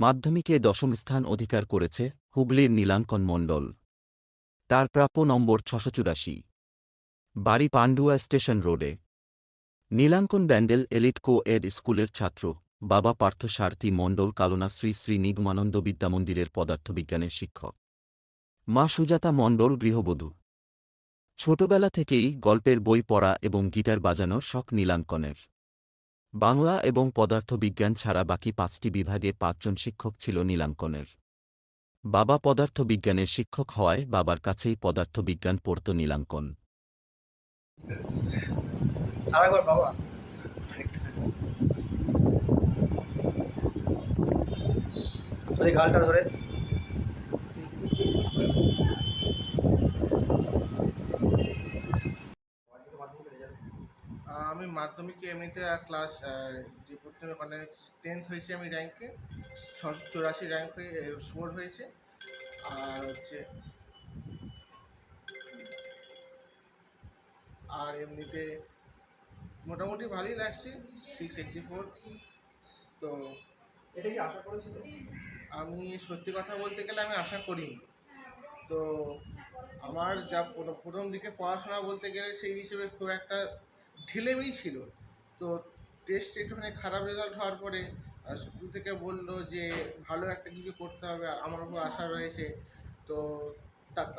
মাধ্যমিকে দশম স্থান অধিকার করেছে হুগলির নীলাঙ্কন মণ্ডল। তার প্রাপ্য নম্বর ৬৮৪। বাড়ি পান্ডুয়া স্টেশন রোডে। নীলাঙ্কন ব্যান্ডেল এলিট কো-এড স্কুলের ছাত্র। বাবা পার্থসারথী মণ্ডল কালনা শ্রী শ্রী নিগমানন্দ বিদ্যামন্দিরের পদার্থবিজ্ঞানের শিক্ষক। মা সুজাতা মণ্ডল গৃহবধূ। ছোটবেলা থেকেই গল্পের বই পড়া এবং গিটার বাজানোর শখ নীলাঙ্কনের। বাংলা এবং পদার্থবিজ্ঞান ছাড়া বাকি ৫টি বিভাগে ৫ জন শিক্ষক ছিল নীলাঙ্কনের। বাবা পদার্থবিজ্ঞানের শিক্ষক হওয়ায় বাবার কাছেই পদার্থবিজ্ঞান পড়ত নীলাঙ্কন। আরেকবার বাবা ওই গালটা ধরে আমি মাধ্যমিকে এমনিতে ক্লাস যে প্রথমে মানে 10th হয়েছে, আমি র্যাঙ্কে 684 র্যাঙ্ক হয়ে স্কোর হয়েছে। আর হচ্ছে আর এমনিতে মোটামুটি ভালোই লাগছে 684। তো এটা কি আশা করেছিল? আমি সত্যি কথা বলতে গেলে আমি আশা করিনি। তো আমার যা প্রথম দিকে পড়াশোনা বলতে গেলে সেই হিসেবে খুব একটা ঢিলেমিই ছিল। তো টেস্ট একটুখানি খারাপ রেজাল্ট হওয়ার পরে স্কুল থেকে বললো যে ভালো একটা কিছু করতে হবে, আমার উপর আশা রয়েছে। তো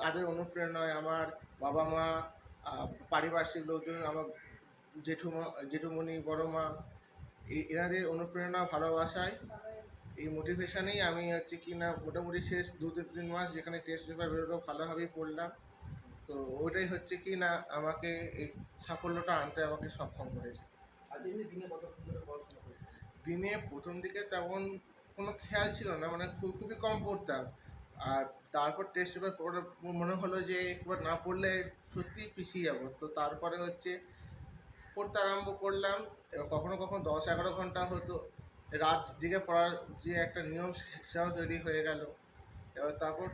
তাদের অনুপ্রেরণায় আমার বাবা মা, পারিপার্শ্বিক লোকজন, আমার জেঠুমণি, বড় মা, এনাদের অনুপ্রেরণা ভালোবাসায় এই মোটিভেশনেই আমি হচ্ছে কি না মোটামুটি শেষ 2-3 মাস যেখানে টেস্ট পেপার বেরোলো ভালোভাবেই পড়লাম। তো ওইটাই হচ্ছে কি না আমাকে এই সাফল্যটা আনতে আমাকে সক্ষম করেছে। আর দিনে দিনে কত করে পড়াশোনা করেছে? দিনে প্রথম দিকে তেমন কোনো খেয়াল ছিল না, মানে খুবই কম পড়তাম। আর তারপর টেস্ট পেপার পড়ে মনে হলো যে একবার না পড়লে সত্যিই পিছিয়ে যাবো। তো তারপরে হচ্ছে পড়তে আরম্ভ করলাম। এবার কখনো কখনো 10-11 ঘন্টা হতো। রাত জেগে পড়ার যে একটা নিয়ম সেটাও তৈরি হয়ে গেল। এবার তারপর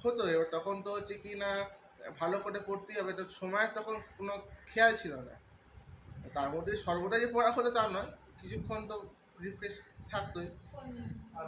হতো, এবার তখন তো হচ্ছে কি না ভালো করে পড়তেই হবে, তো সময়ের তখন কোনো খেয়াল ছিল না। তার মধ্যে সর্বদাই যে পড়া হতো তা নয়, কিছুক্ষণ তো রিফ্রেশ থাকতোই। আর